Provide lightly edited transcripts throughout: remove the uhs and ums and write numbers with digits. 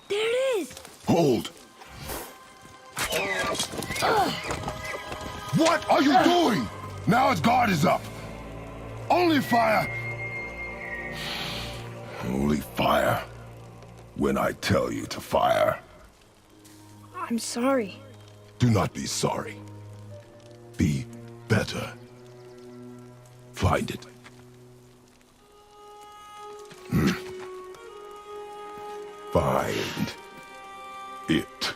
There it is! Hold! What are you doing? Now its guard is up. Only fire. Only fire. When I tell you to fire. I'm sorry. Do not be sorry. Be better. Find it. Find it.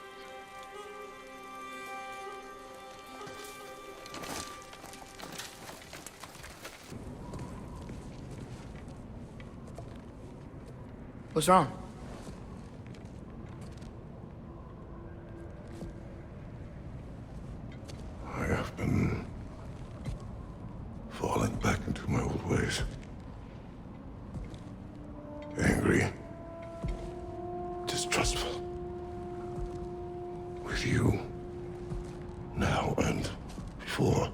What's wrong? I have been falling back into my old ways. Angry. Distrustful. With you. Now and before.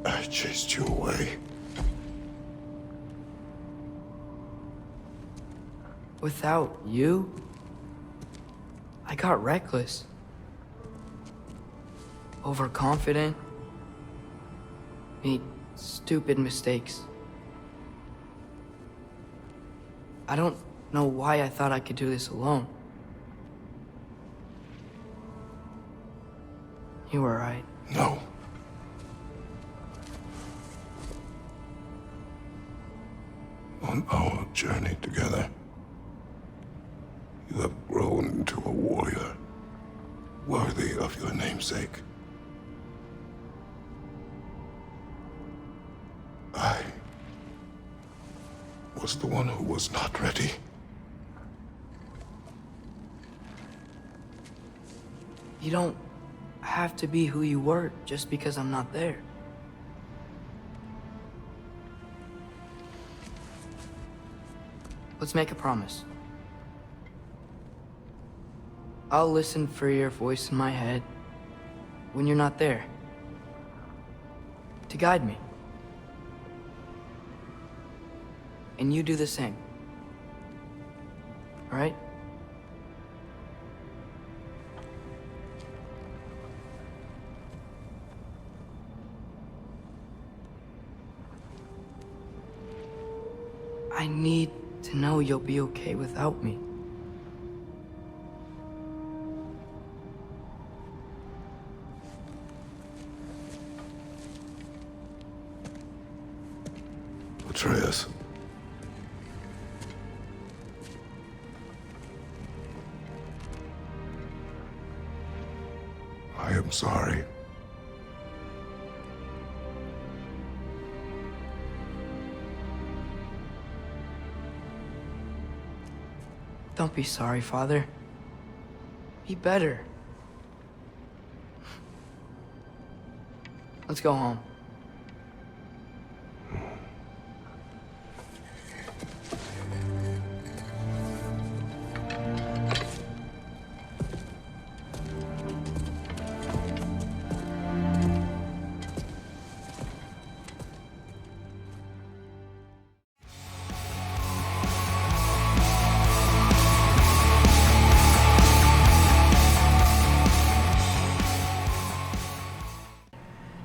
I chased you away. Without you, I got reckless. Overconfident. Made stupid mistakes. I don't know why I thought I could do this alone. You were right. No. On our journey together, you have grown into a warrior worthy of your namesake. I was the one who was not ready. You don't have to be who you were just because I'm not there. Let's make a promise. I'll listen for your voice in my head when you're not there, to guide me. And you do the same. All right? I need to know you'll be okay without me. Atreus. I am sorry. Don't be sorry, Father. Be better. Let's go home.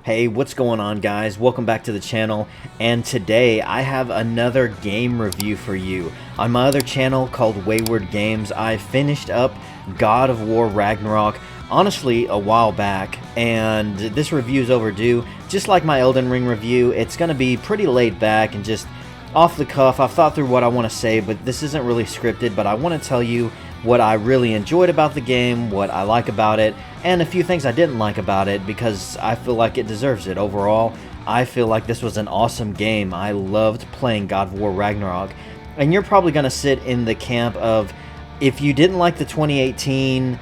Hey, what's going on, guys? Welcome back to the channel, and today I have another game review for you. On my other channel called Wayward Games, I finished up God of War Ragnarok, honestly, a while back, and this review is overdue. Just like my Elden Ring review, it's going to be pretty laid back and just off the cuff. I've thought through what I want to say, but this isn't really scripted, but I want to tell you what I really enjoyed about the game, what I like about it, and a few things I didn't like about it because I feel like it deserves it. Overall, I feel like this was an awesome game. I loved playing God of War Ragnarok. And you're probably going to sit in the camp of, if you didn't like the 2018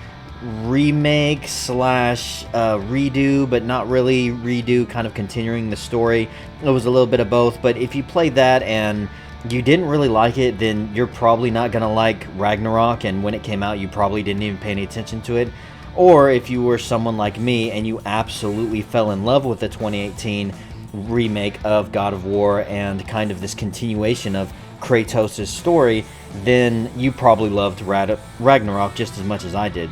remake slash redo, but not really redo, kind of continuing the story, it was a little bit of both. But if you played that and you didn't really like it, then you're probably not going to like Ragnarok, and when it came out you probably didn't even pay any attention to it. Or if you were someone like me and you absolutely fell in love with the 2018 remake of God of War and kind of this continuation of Kratos' story, then you probably loved Ragnarok just as much as I did.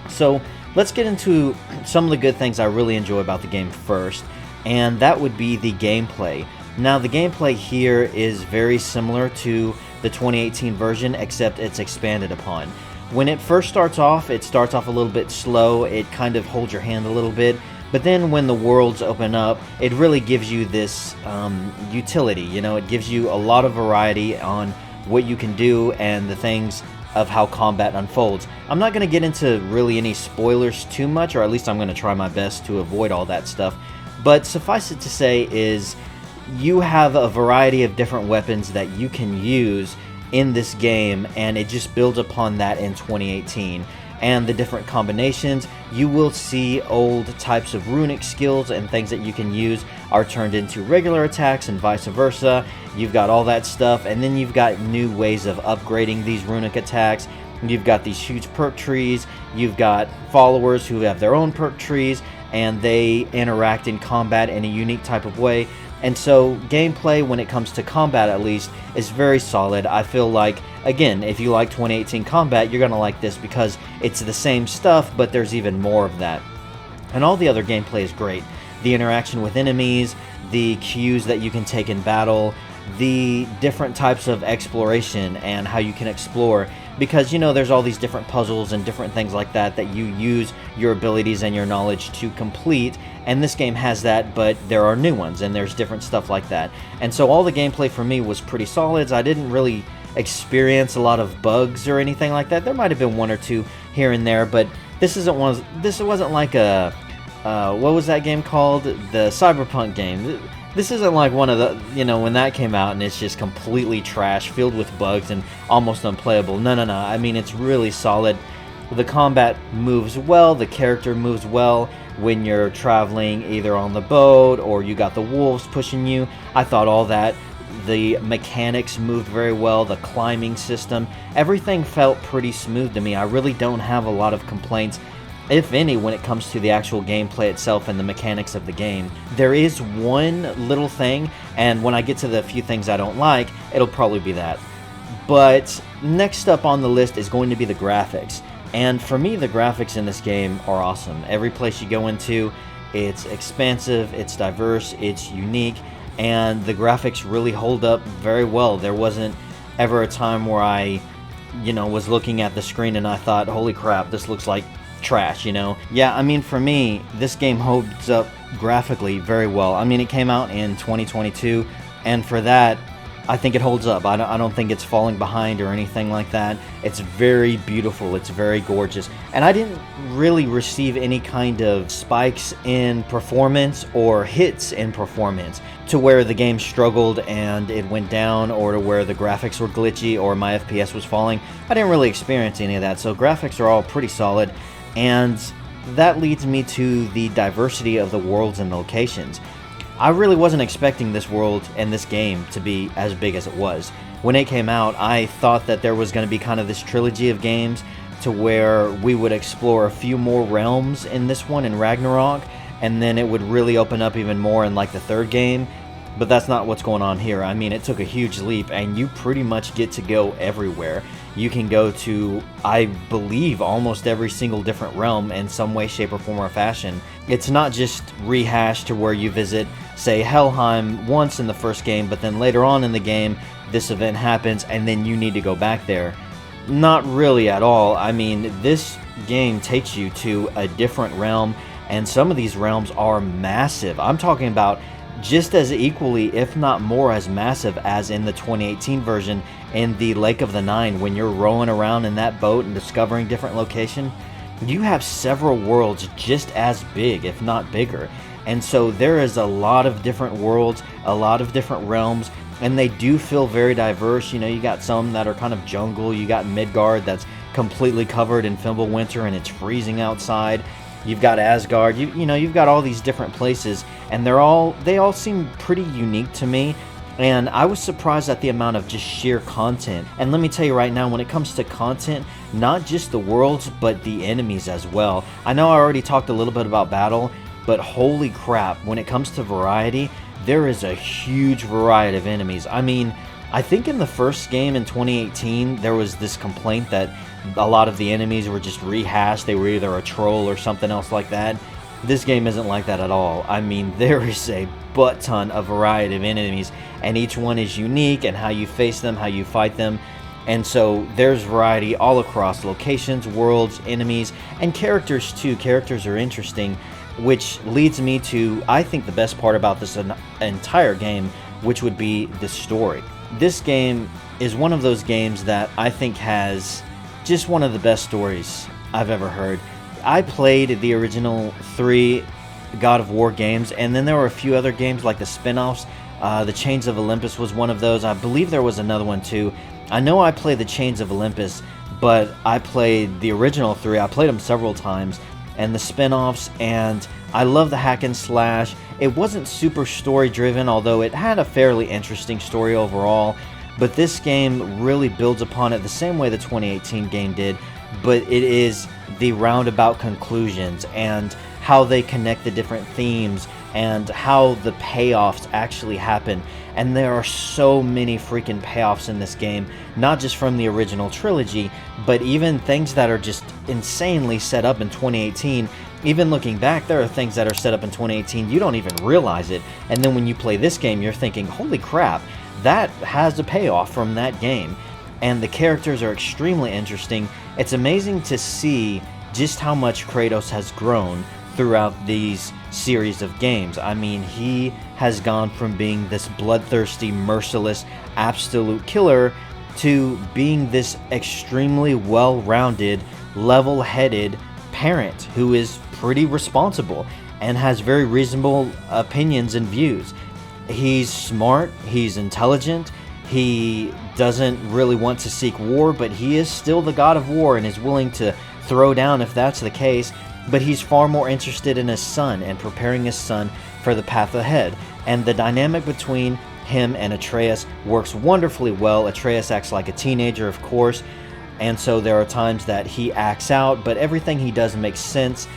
So let's get into some of the good things I really enjoy about the game first, and that would be the gameplay. Now, the gameplay here is very similar to the 2018 version, except it's expanded upon. When it first starts off, it starts off a little bit slow, it kind of holds your hand a little bit, but then when the worlds open up, it really gives you this utility, you know, it gives you a lot of variety on what you can do and the things of how combat unfolds. I'm not going to get into really any spoilers too much, or at least I'm going to try my best to avoid all that stuff, but suffice it to say is you have a variety of different weapons that you can use in this game, and it just builds upon that in 2018. And the different combinations, you will see old types of runic skills and things that you can use are turned into regular attacks and vice versa. You've got all that stuff, and then you've got new ways of upgrading these runic attacks. You've got these huge perk trees, you've got followers who have their own perk trees, and they interact in combat in a unique type of way. And so gameplay, when it comes to combat at least, is very solid. I feel like, again, if you like 2018 combat, you're going to like this because it's the same stuff, but there's even more of that. And all the other gameplay is great. The interaction with enemies, the cues that you can take in battle, the different types of exploration and how you can explore. Because, you know, there's all these different puzzles and different things like that that you use your abilities and your knowledge to complete. And this game has that, but there are new ones and there's different stuff like that. And so all the gameplay for me was pretty solid. I didn't really experience a lot of bugs or anything like that. There might have been one or two here and there, but this wasn't like a what was that game called? The Cyberpunk game. This isn't like one of the, you know, when that came out and it's just completely trash, filled with bugs and almost unplayable. No. I mean, it's really solid. The combat moves well, the character moves well when you're traveling either on the boat or you got the wolves pushing you. I thought all that. The mechanics moved very well, the climbing system, everything felt pretty smooth to me. I really don't have a lot of complaints, if any, when it comes to the actual gameplay itself and the mechanics of the game. There is one little thing, and when I get to the few things I don't like, it'll probably be that. But next up on the list is going to be the graphics. And for me, the graphics in this game are awesome. Every place you go into, it's expansive, it's diverse, it's unique, and the graphics really hold up very well. There wasn't ever a time where I, you know, was looking at the screen and I thought, holy crap, this looks like trash, you know? Yeah, I mean, for me, this game holds up graphically very well. I mean, it came out in 2022, and for that, I think it holds up. I don't think it's falling behind or anything like that. It's very beautiful. It's very gorgeous. And I didn't really receive any kind of spikes in performance or hits in performance to where the game struggled and it went down, or to where the graphics were glitchy or my FPS was falling. I didn't really experience any of that. So graphics are all pretty solid. And that leads me to the diversity of the worlds and locations. I really wasn't expecting this world and this game to be as big as it was. When it came out, I thought that there was going to be kind of this trilogy of games to where we would explore a few more realms in this one, in Ragnarok, and then it would really open up even more in like the third game. But that's not what's going on here. I mean, it took a huge leap, and you pretty much get to go everywhere. You can go to, I believe, almost every single different realm in some way, shape, or form or fashion. It's not just rehashed to where you visit, say, Helheim once in the first game, but then later on in the game, this event happens, and then you need to go back there. Not really at all. I mean, this game takes you to a different realm, and some of these realms are massive. I'm talking about just as equally, if not more, as massive as in the 2018 version in the Lake of the Nine. When you're rowing around in that boat and discovering different locations, you have several worlds just as big, if not bigger. And so there is a lot of different worlds, a lot of different realms, and they do feel very diverse. You know, you got some that are kind of jungle. You got Midgard that's completely covered in Fimbulwinter and it's freezing outside. You've got Asgard, you know, you've got all these different places, and they all seem pretty unique to me. And I was surprised at the amount of just sheer content. And let me tell you right now, when it comes to content, not just the worlds, but the enemies as well. I know I already talked a little bit about battle, but holy crap, when it comes to variety, there is a huge variety of enemies. I mean, I think in the first game in 2018, there was this complaint that a lot of the enemies were just rehashed. They were either a troll or something else like that. This game isn't like that at all. I mean, there is a butt ton of variety of enemies, and each one is unique, and how you face them, how you fight them. And so there's variety all across locations, worlds, enemies, and characters too. Characters are interesting, which leads me to, I think, the best part about this entire game, which would be the story. This game is one of those games that I think has just one of the best stories I've ever heard. I played the original 3 God of War games, and then there were a few other games like the spin-offs. The Chains of Olympus was one of those. I believe there was another one too. I know I played the Chains of Olympus, but I played the original 3. I played them several times, and the spin-offs, and I love the hack and slash. It wasn't super story driven, although it had a fairly interesting story overall, but this game really builds upon it the same way the 2018 game did, but it is the roundabout conclusions and how they connect the different themes and how the payoffs actually happen. And there are so many freaking payoffs in this game, not just from the original trilogy, but even things that are just insanely set up in 2018. Even looking back, there are things that are set up in 2018, you don't even realize it. And then when you play this game, you're thinking, holy crap, that has a payoff from that game. And the characters are extremely interesting. It's amazing to see just how much Kratos has grown throughout these series of games. I mean, he has gone from being this bloodthirsty, merciless, absolute killer to being this extremely well-rounded, level-headed parent who is pretty responsible and has very reasonable opinions and views. He's smart, he's intelligent, he doesn't really want to seek war, but he is still the God of War and is willing to throw down if that's the case. But he's far more interested in his son and preparing his son for the path ahead. And the dynamic between him and Atreus works wonderfully well. Atreus acts like a teenager, of course, and so there are times that he acts out, but everything he does makes sense.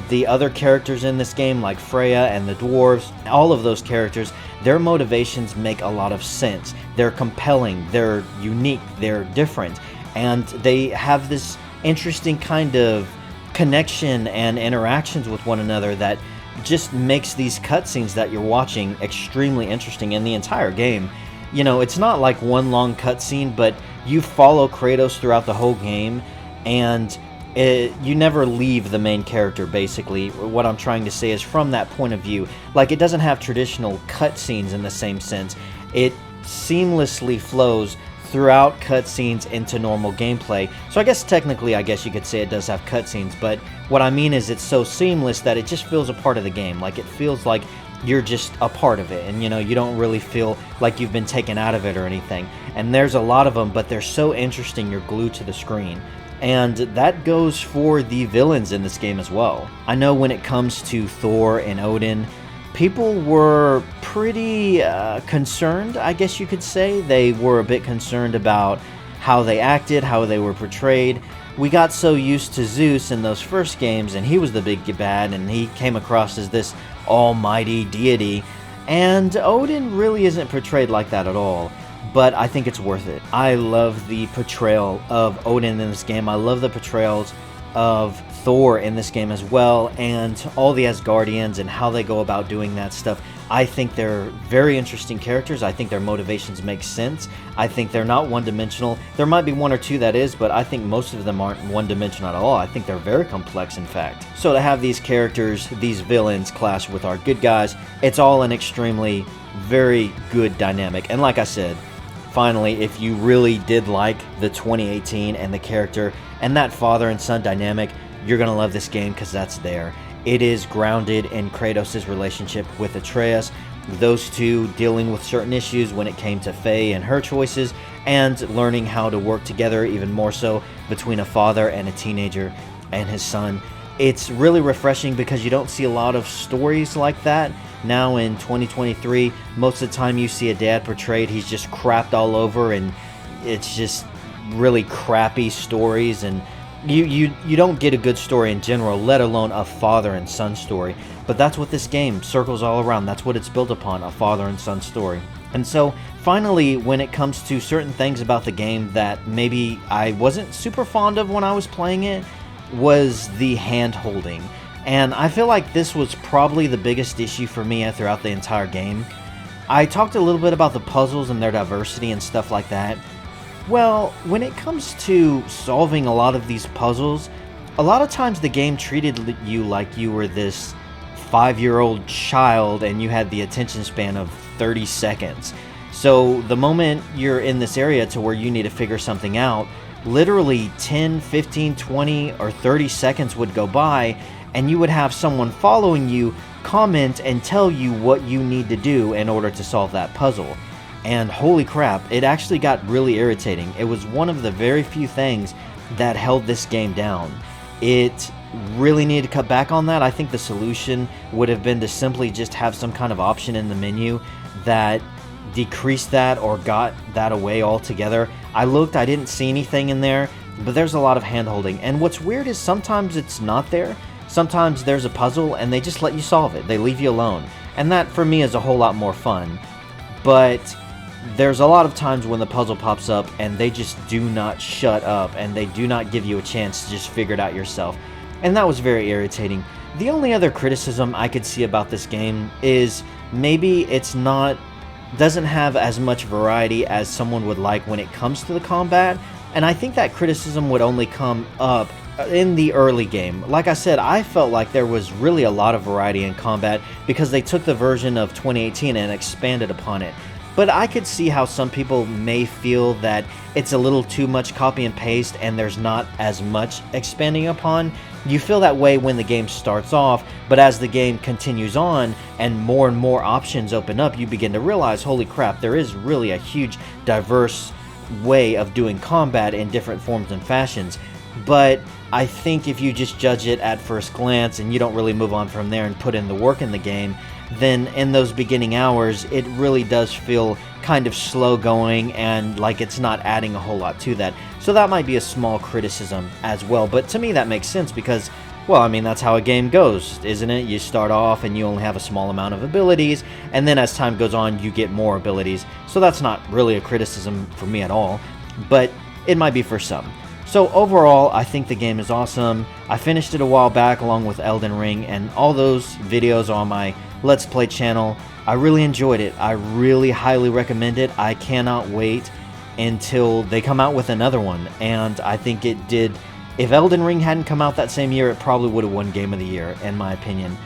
The other characters in this game, like Freya and the dwarves, all of those characters, their motivations make a lot of sense. They're compelling, they're unique, they're different, and they have this interesting kind of connection and interactions with one another that just makes these cutscenes that you're watching extremely interesting in the entire game. You know, it's not like one long cutscene, but you follow Kratos throughout the whole game, and you never leave the main character, basically. What I'm trying to say is from that point of view. Like, it doesn't have traditional cutscenes in the same sense. It seamlessly flows throughout cutscenes into normal gameplay. So I guess technically, I guess you could say it does have cutscenes, but what I mean is it's so seamless that it just feels a part of the game. Like, it feels like you're just a part of it, and you don't really feel like you've been taken out of it or anything. And there's a lot of them, but they're so interesting, you're glued to the screen. And that goes for the villains in this game as well. I know when it comes to Thor and Odin, people were pretty concerned, I guess you could say. They were a bit concerned about how they acted, how they were portrayed. We got so used to Zeus in those first games, and he was the big bad, and he came across as this almighty deity. And Odin really isn't portrayed like that at all. But I think it's worth it. I love the portrayal of Odin in this game. I love the portrayals of Thor in this game as well, and all the Asgardians and how they go about doing that stuff. I think they're very interesting characters. I think their motivations make sense. I think they're not one-dimensional. There might be one or two that is, but I think most of them aren't one-dimensional at all. I think they're very complex, in fact. So to have these characters, these villains, clash with our good guys, it's all an extremely, very good dynamic. And like I said, finally, if you really did like the 2018 and the character and that father and son dynamic, you're going to love this game because that's there. It is grounded in Kratos' relationship with Atreus, those two dealing with certain issues when it came to Faye and her choices, and learning how to work together even more so between a father and a teenager and his son. It's really refreshing because you don't see a lot of stories like that. Now in 2023, most of the time you see a dad portrayed, he's just crapped all over, and it's just really crappy stories, and you don't get a good story in general, let alone a father and son story. But that's what this game circles all around. That's what it's built upon, a father and son story. And so finally, when it comes to certain things about the game that maybe I wasn't super fond of when I was playing it, was the hand holding. And I feel like this was probably the biggest issue for me throughout the entire game. I talked a little bit about the puzzles and their diversity and stuff like that. Well, when it comes to solving a lot of these puzzles, a lot of times the game treated you like you were this 5-year-old child and you had the attention span of 30 seconds. So the moment you're in this area to where you need to figure something out, literally 10, 15, 20, or 30 seconds would go by, and you would have someone following you comment and tell you what you need to do in order to solve that puzzle. And holy crap, it actually got really irritating. It was one of the very few things that held this game down. It really needed to cut back on that. I think the solution would have been to simply just have some kind of option in the menu that decreased that or got that away altogether. I looked, I didn't see anything in there, but there's a lot of hand holding. And what's weird is sometimes it's not there. Sometimes there's a puzzle and they just let you solve it. They leave you alone. And that for me is a whole lot more fun. But there's a lot of times when the puzzle pops up and they just do not shut up and they do not give you a chance to just figure it out yourself. And that was very irritating. The only other criticism I could see about this game is maybe doesn't have as much variety as someone would like when it comes to the combat. And I think that criticism would only come up in the early game. Like I said, I felt like there was really a lot of variety in combat because they took the version of 2018 and expanded upon it. But I could see how some people may feel that it's a little too much copy and paste and there's not as much expanding upon. You feel that way when the game starts off, but as the game continues on and more options open up, you begin to realize, holy crap, there is really a huge, diverse way of doing combat in different forms and fashions. But I think if you just judge it at first glance and you don't really move on from there and put in the work in the game, then in those beginning hours, it really does feel kind of slow going and like it's not adding a whole lot to that. So that might be a small criticism as well. But to me, that makes sense because, well, I mean, that's how a game goes, isn't it? You start off and you only have a small amount of abilities, and then as time goes on, you get more abilities. So that's not really a criticism for me at all, but it might be for some. So overall, I think the game is awesome. I finished it a while back along with Elden Ring, and all those videos are on my Let's Play channel. I really enjoyed it. I really highly recommend it. I cannot wait until they come out with another one, and I think it did. If Elden Ring hadn't come out that same year, it probably would have won Game of the Year, in my opinion.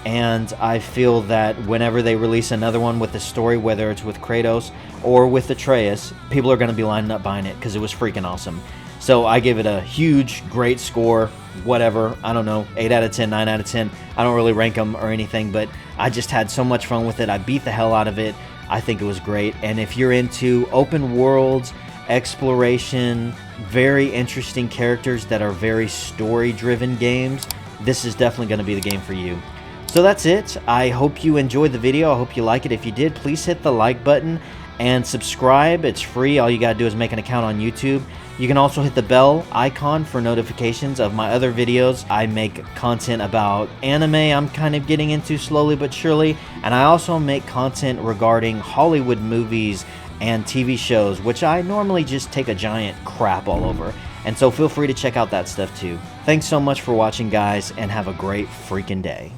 And I feel that whenever they release another one with the story, whether it's with Kratos or with Atreus, people are going to be lining up buying it because it was freaking awesome. So I give it a huge, great score, whatever, I don't know, 8 out of 10, 9 out of 10. I don't really rank them or anything, but I just had so much fun with it. I beat the hell out of it. I think it was great. And if you're into open worlds, exploration, very interesting characters that are very story-driven games, this is definitely going to be the game for you. So that's it. I hope you enjoyed the video. I hope you like it. If you did, please hit the like button and subscribe. It's free. All you got to do is make an account on YouTube. You can also hit the bell icon for notifications of my other videos. I make content about anime I'm kind of getting into slowly but surely, and I also make content regarding Hollywood movies and TV shows, which I normally just take a giant crap all over. And so feel free to check out that stuff too. Thanks so much for watching, guys, and have a great freaking day.